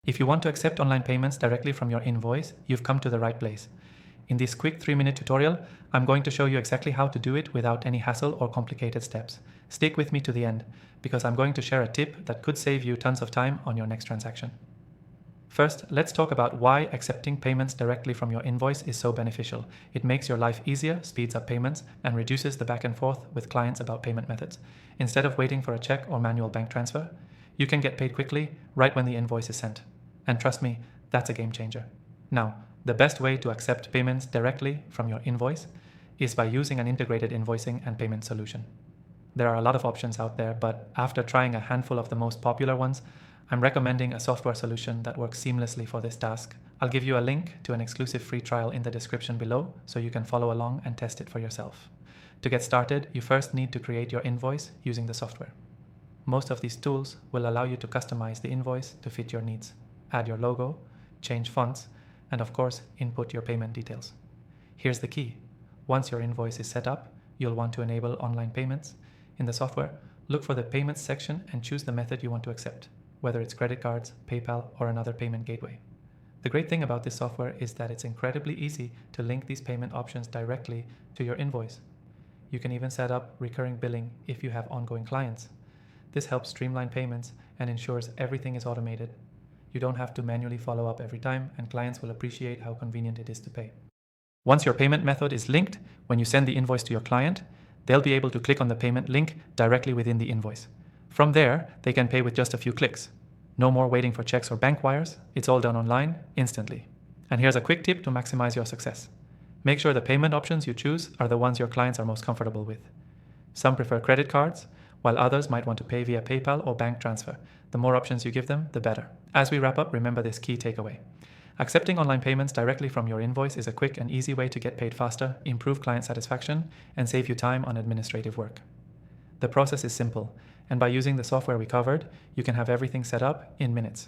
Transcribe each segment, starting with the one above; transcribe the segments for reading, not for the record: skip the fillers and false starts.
If you want to accept online payments directly from your invoice, you've come to the right place. In this quick 3-minute tutorial, I'm going to show you exactly how to do it without any hassle or complicated steps. Stick with me to the end, because I'm going to share a tip that could save you tons of time on your next transaction. First, let's talk about why accepting payments directly from your invoice is so beneficial. It makes your life easier, speeds up payments, and reduces the back and forth with clients about payment methods. Instead of waiting for a check or manual bank transfer, you can get paid quickly right when the invoice is sent. And trust me, that's a game changer. Now, the best way to accept payments directly from your invoice is by using an integrated invoicing and payment solution. There are a lot of options out there, but after trying a handful of the most popular ones, I'm recommending a software solution that works seamlessly for this task. I'll give you a link to an exclusive free trial in the description below so you can follow along and test it for yourself. To get started, you first need to create your invoice using the software. Most of these tools will allow you to customize the invoice to fit your needs, add your logo, change fonts, and of course, input your payment details. Here's the key. Once your invoice is set up, you'll want to enable online payments. In the software, look for the Payments section and choose the method you want to accept, whether it's credit cards, PayPal, or another payment gateway. The great thing about this software is that it's incredibly easy to link these payment options directly to your invoice. You can even set up recurring billing if you have ongoing clients. This helps streamline payments and ensures everything is automated. You don't have to manually follow up every time, and clients will appreciate how convenient it is to pay. Once your payment method is linked, when you send the invoice to your client, they'll be able to click on the payment link directly within the invoice. From there, they can pay with just a few clicks. No more waiting for checks or bank wires. It's all done online, instantly. And here's a quick tip to maximize your success. Make sure the payment options you choose are the ones your clients are most comfortable with. Some prefer credit cards, while others might want to pay via PayPal or bank transfer. The more options you give them, the better. As we wrap up, remember this key takeaway. Accepting online payments directly from your invoice is a quick and easy way to get paid faster, improve client satisfaction, and save you time on administrative work. The process is simple, and by using the software we covered, you can have everything set up in minutes.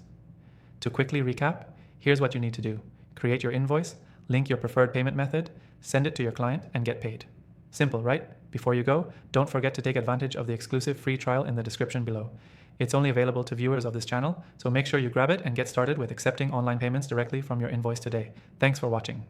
To quickly recap, here's what you need to do. Create your invoice, link your preferred payment method, send it to your client, and get paid. Simple, right? Before you go, don't forget to take advantage of the exclusive free trial in the description below. It's only available to viewers of this channel, so make sure you grab it and get started with accepting online payments directly from your invoice today. Thanks for watching.